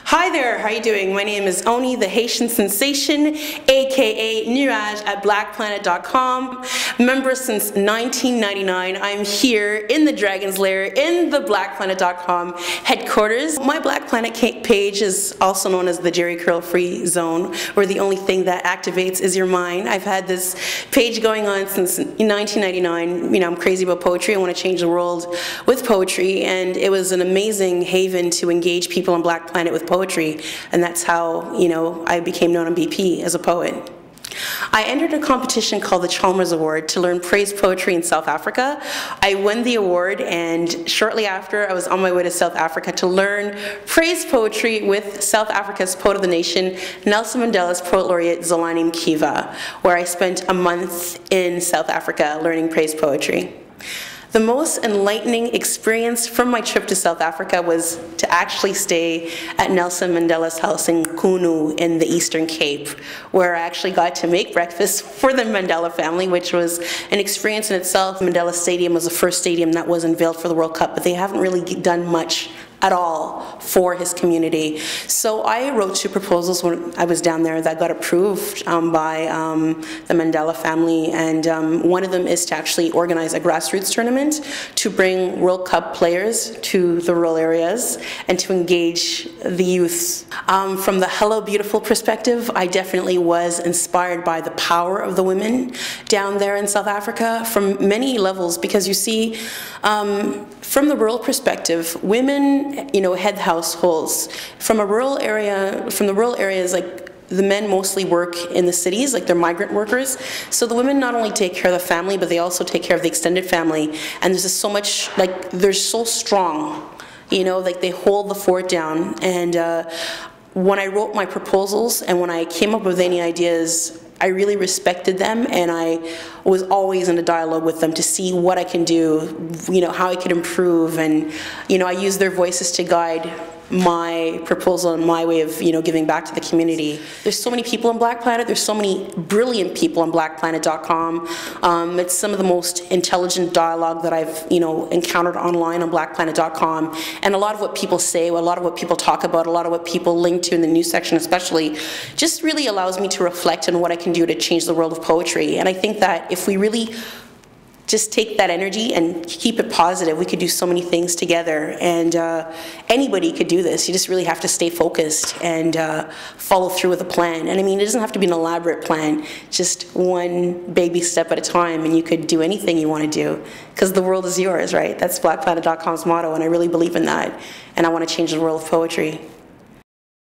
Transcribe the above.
Hi there, how are you doing? My name is Oni, the Haitian sensation, aka Nuage at BlackPlanet.com. Member since 1999. I'm here in the Dragon's Lair in the BlackPlanet.com headquarters. My Black Planet page is also known as the Jerry Curl Free Zone, where the only thing that activates is your mind. I've had this page going on since 1999. You know, I'm crazy about poetry. I want to change the world with poetry, and it was an amazing haven to engage people on Black Planet with poetry, and that's how, you know, I became known on BP as a poet. I entered a competition called the Chalmers Award to learn praise poetry in South Africa. I won the award, and shortly after I was on my way to South Africa to learn praise poetry with South Africa's Poet of the Nation, Nelson Mandela's Poet Laureate Zolani Mkiva, where I spent a month in South Africa learning praise poetry. The most enlightening experience from my trip to South Africa was to actually stay at Nelson Mandela's house in Kunu in the Eastern Cape, where I actually got to make breakfast for the Mandela family, which was an experience in itself. Mandela Stadium was the first stadium that was unveiled for the World Cup, but they haven't really done much at all for his community. So I wrote 2 proposals when I was down there that got approved by the Mandela family, and one of them is to actually organize a grassroots tournament to bring World Cup players to the rural areas and to engage the youth. From the Hello Beautiful perspective, I definitely was inspired by the power of the women down there in South Africa from many levels, because you see, from the rural perspective, women, you know, head households. From the rural areas, like, the men mostly work in the cities, like they're migrant workers. So the women not only take care of the family, but they also take care of the extended family. And there's just so much, like, they're so strong, you know, like they hold the fort down. And when I wrote my proposals and when I came up with any ideas, I really respected them, and I was always in a dialogue with them to see what I can do, you know, how I could improve, and, you know, I used their voices to guide my proposal and my way of, you know, giving back to the community. There's so many people on Black Planet. There's so many brilliant people on BlackPlanet.com. It's some of the most intelligent dialogue that I've, you know, encountered online on BlackPlanet.com. And a lot of what people say, a lot of what people talk about, a lot of what people link to in the news section especially, just really allows me to reflect on what I can do to change the world of poetry. And I think that if we really just take that energy and keep it positive, we could do so many things together, and anybody could do this. You just really have to stay focused and follow through with a plan. And I mean, it doesn't have to be an elaborate plan, just one baby step at a time, and you could do anything you want to do, because the world is yours, right? That's BlackPlanet.com's motto, and I really believe in that, and I want to change the world of poetry.